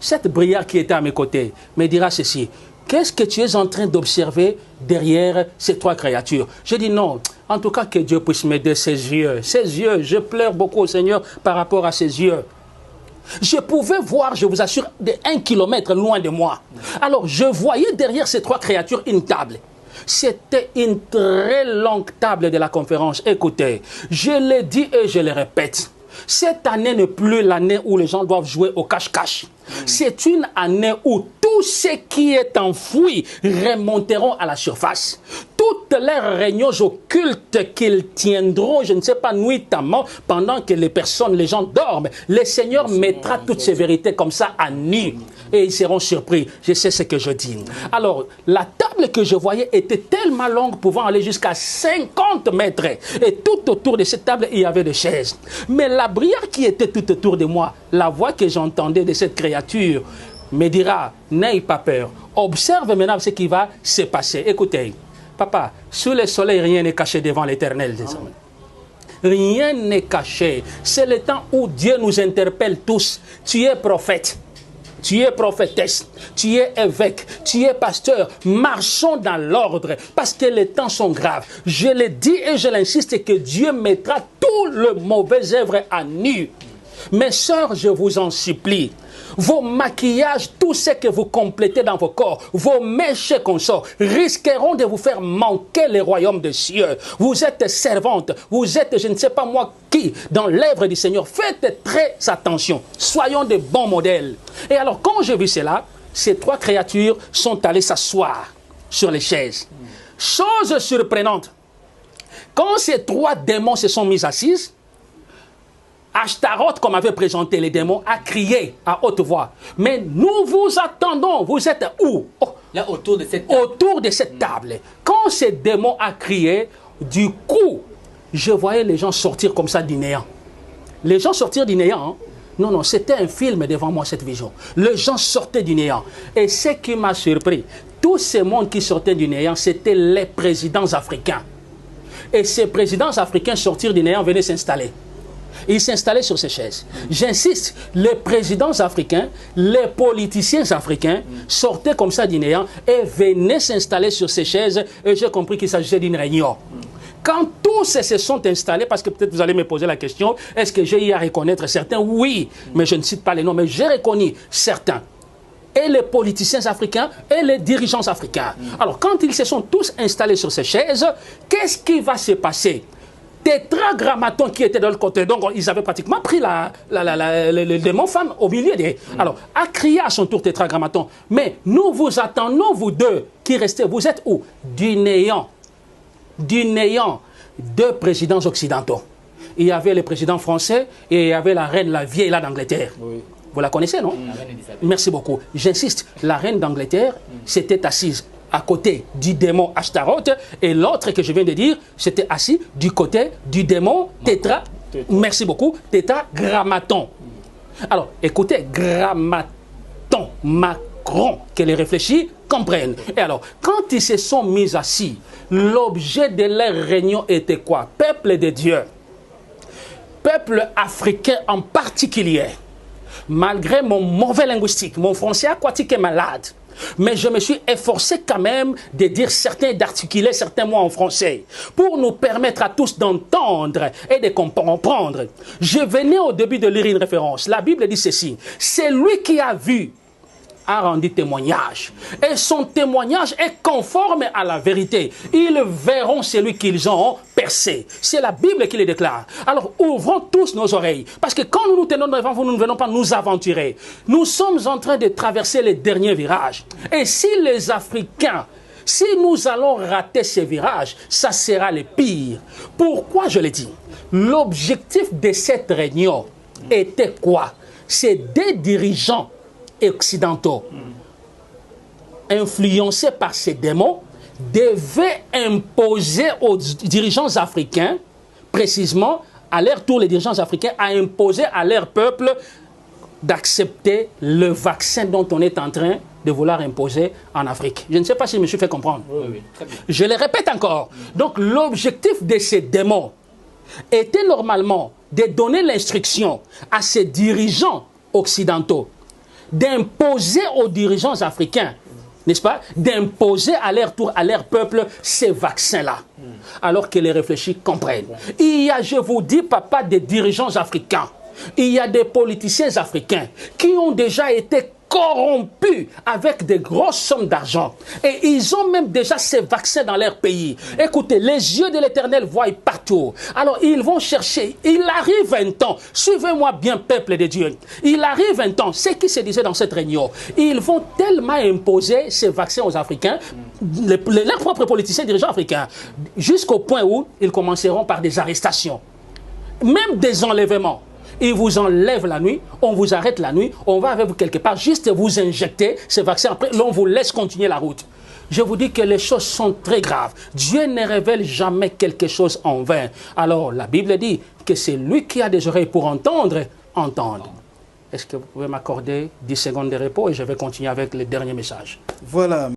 cette brillante qui était à mes côtés me dira ceci. Qu'est-ce que tu es en train d'observer derrière ces trois créatures? Je dis non. En tout cas, que Dieu puisse m'aider ses yeux. Ses yeux, je pleure beaucoup au Seigneur par rapport à ses yeux. Je pouvais voir, je vous assure, de 1 kilomètre loin de moi. Alors, je voyais derrière ces trois créatures une table. C'était une très longue table de la conférence. Écoutez, je l'ai dit et je le répète. Cette année n'est plus l'année où les gens doivent jouer au cache-cache. C'est une année où tout ce qui est enfoui remonteront à la surface. Toutes les réunions occultes qu'ils tiendront, je ne sais pas, nuitamment, pendant que les gens dorment, le Seigneur mettra toutes ces vérités comme ça à nu. Et ils seront surpris. Je sais ce que je dis. Alors, la table que je voyais était tellement longue, pouvant aller jusqu'à 50 mètres. Et tout autour de cette table, il y avait des chaises. Mais la brillante qui était tout autour de moi, la voix que j'entendais de cette créature, me dira, n'aie pas peur. Observe maintenant ce qui va se passer. Écoutez, papa, sous le soleil, rien n'est caché devant l'Éternel. Rien n'est caché. C'est le temps où Dieu nous interpelle tous. Tu es prophète. Tu es prophétesse, tu es évêque, tu es pasteur. Marchons dans l'ordre parce que les temps sont graves. Je le dis et je l'insiste que Dieu mettra tout le mauvais œuvre à nu. Mes sœurs, je vous en supplie, vos maquillages, tout ce que vous complétez dans vos corps, vos mèches consorts, risqueront de vous faire manquer le royaume des cieux. Vous êtes servante, vous êtes je ne sais pas moi qui, dans l'œuvre du Seigneur. Faites très attention, soyons de bons modèles. Et alors, quand j'ai vu cela, ces trois créatures sont allées s'asseoir sur les chaises. Chose surprenante, quand ces trois démons se sont mis assises, Ashtaroth, comme avait présenté les démons, a crié à haute voix. Mais nous vous attendons. Vous êtes où? Oh, là, autour de cette table. Autour de cette table. Quand ces démons a crié, du coup, je voyais les gens sortir comme ça du néant. Les gens sortir du néant, hein? Non, non, c'était un film devant moi, cette vision. Les gens sortaient du néant. Et ce qui m'a surpris, tous ces mondes qui sortaient du néant, c'était les présidents africains. Et ces présidents africains sortir du néant venaient s'installer. Ils s'installaient sur ces chaises. J'insiste, les présidents africains, les politiciens africains sortaient comme ça du néant et venaient s'installer sur ces chaises. Et j'ai compris qu'il s'agissait d'une réunion. Quand tous se sont installés, parce que peut-être vous allez me poser la question, est-ce que j'ai eu à reconnaître certains? Oui, mais je ne cite pas les noms, mais j'ai reconnu certains. Et les politiciens africains et les dirigeants africains. Alors, quand ils se sont tous installés sur ces chaises, qu'est-ce qui va se passer? Tétragrammaton qui était de l'autre côté, donc ils avaient pratiquement pris le démon femme au milieu des... Alors, a crié à son tour Tétragrammaton, mais nous vous attendons, vous deux qui restez, vous êtes où? Du néant, deux présidents occidentaux. Il y avait le président français et il y avait la reine, la vieille là d'Angleterre. Oui. Vous la connaissez, non? Merci beaucoup. J'insiste, la reine d'Angleterre s'était assise à côté du démon Ashtaroth et l'autre que je viens de dire, c'était assis du côté du démon merci beaucoup, Tétragrammaton. Alors, écoutez, Grammaton, Macron, que les réfléchis comprennent. Et alors, quand ils se sont mis assis, l'objet de leur réunion était quoi? Peuple de Dieu, peuple africain en particulier. Malgré mon mauvais linguistique, mon français aquatique est malade. Mais je me suis efforcé quand même de dire certains, d'articuler certains mots en français pour nous permettre à tous d'entendre et de comprendre. Je venais au début de lire une référence. La Bible dit ceci. C'est lui qui a vu a rendu témoignage. Et son témoignage est conforme à la vérité. Ils verront celui qu'ils ont percé. C'est la Bible qui le déclare. Alors ouvrons tous nos oreilles. Parce que quand nous nous tenons devant vous, nous ne venons pas nous aventurer. Nous sommes en train de traverser les derniers virages. Et si les Africains, si nous allons rater ces virages, ça sera le pire. Pourquoi je le dis? L'objectif de cette réunion était quoi? C'est des dirigeants occidentaux, influencés par ces démons, devaient imposer aux dirigeants africains, précisément, à leur tour, les dirigeants africains, à imposer à leur peuple d'accepter le vaccin dont on est en train de vouloir imposer en Afrique. Je ne sais pas si je me suis fait comprendre. Oui, très bien. Je le répète encore. Donc, l'objectif de ces démons était normalement de donner l'instruction à ces dirigeants occidentaux d'imposer aux dirigeants africains, n'est-ce pas, d'imposer à leur tour, à leur peuple, ces vaccins-là. Alors que les réfléchis comprennent. Il y a, je vous dis, papa, des dirigeants africains. Il y a des politiciens africains qui ont déjà été corrompus avec des grosses sommes d'argent. Et ils ont même déjà ces vaccins dans leur pays. Écoutez, les yeux de l'Éternel voient partout. Alors ils vont chercher. Il arrive un temps, suivez-moi bien, peuple de Dieu. Il arrive un temps, ce qui se disait dans cette réunion, ils vont tellement imposer ces vaccins aux Africains, leurs propres politiciens dirigeants africains, jusqu'au point où ils commenceront par des arrestations, même des enlèvements. Ils vous enlèvent la nuit, on vous arrête la nuit, on va avec vous quelque part, juste vous injecter ces vaccins, après l'on vous laisse continuer la route. Je vous dis que les choses sont très graves. Dieu ne révèle jamais quelque chose en vain. Alors la Bible dit que c'est lui qui a des oreilles pour entendre, entendre. Est-ce que vous pouvez m'accorder 10 secondes de repos et je vais continuer avec le dernier message? Voilà.